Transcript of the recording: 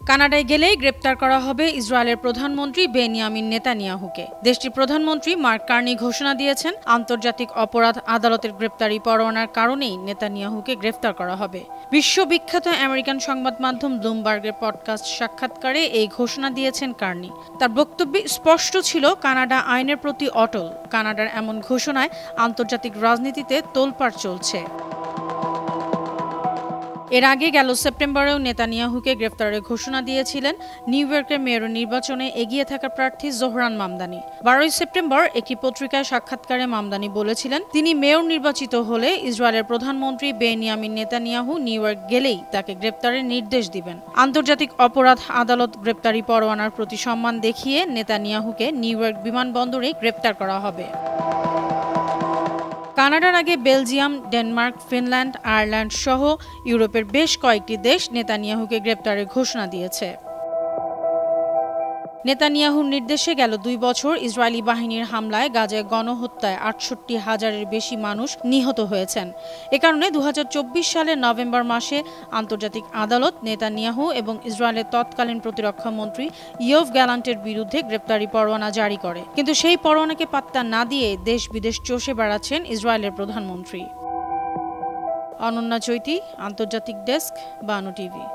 কানাডায় গেলেই গ্রেপ্তার করা হবে ইসরায়েলের প্রধানমন্ত্রী বেনিয়ামিন নেতানিয়াহুকে। দেশটির প্রধানমন্ত্রী মার্ক কার্নি ঘোষণা দিয়েছেন, আন্তর্জাতিক অপরাধ আদালতের গ্রেপ্তারি পরোয়ানার কারণেই নেতানিয়াহুকে গ্রেপ্তার করা হবে। বিশ্ববিখ্যাত আমেরিকান সংবাদ মাধ্যম ব্লুমবার্গের পডকাস্ট সাক্ষাৎকারে এই ঘোষণা দিয়েছেন কার্নি। তার বক্তব্যে স্পষ্ট ছিল, কানাডা আইনের প্রতি অটল। কানাডার এমন ঘোষণায় আন্তর্জাতিক রাজনীতিতে তোলপাড় চলছে। এর আগে গেল সেপ্টেম্বরেও নেতানিয়াহুকে গ্রেফতারের ঘোষণা দিয়েছিলেন নিউ ইয়র্কের মেয়র নির্বাচনে এগিয়ে থাকা প্রার্থী জোহরান মামদানি। 12 সেপ্টেম্বর একটি পত্রিকায় সাক্ষাৎকারে মামদানি বলেছিলেন, তিনি মেয়র নির্বাচিত হলে ইসরায়েলের প্রধানমন্ত্রী বেনিয়ামিন নেতানিয়াহু নিউ ইয়র্ক গেলেই তাকে গ্রেফতারের নির্দেশ দিবেন। আন্তর্জাতিক অপরাধ আদালত গ্রেপ্তারি পরোয়ানার প্রতি সম্মান দেখিয়ে নেতানিয়াহুকে নিউ ইয়র্ক বিমানবন্দরে গ্রেপ্তার করা হবে। কানাডার আগে বেলজিয়াম, ডেনমার্ক, ফিনল্যান্ড, আয়ারল্যান্ড সহ ইউরোপের বেশ কয়েকটি দেশ নেতানিয়াহুকে গ্রেপ্তারের ঘোষণা দিয়েছে। নেতানিয়াহুর নির্দেশে গেল 2 বছর ইসরায়েলি বাহিনীর হামলায় গাজায় গণহত্যায় 68,000-এর বেশি মানুষ নিহত হয়েছেন। এ কারণে 2024 সালের নভেম্বর মাসে আন্তর্জাতিক আদালত নেতানিয়াহু এবং ইসরায়েলের তৎকালীন প্রতিরক্ষা মন্ত্রী ইয়োভ গ্যালান্টের বিরুদ্ধে গ্রেপ্তারি পরোয়ানা জারি করে। কিন্তু সেই পরোয়ানাকে পাত্তা না দিয়ে দেশ বিদেশ চষে বেড়াচ্ছেন ইসরায়েলের প্রধানমন্ত্রী। অনন্যা চৈতি, আন্তর্জাতিক ডেস্ক, বানু টিভি।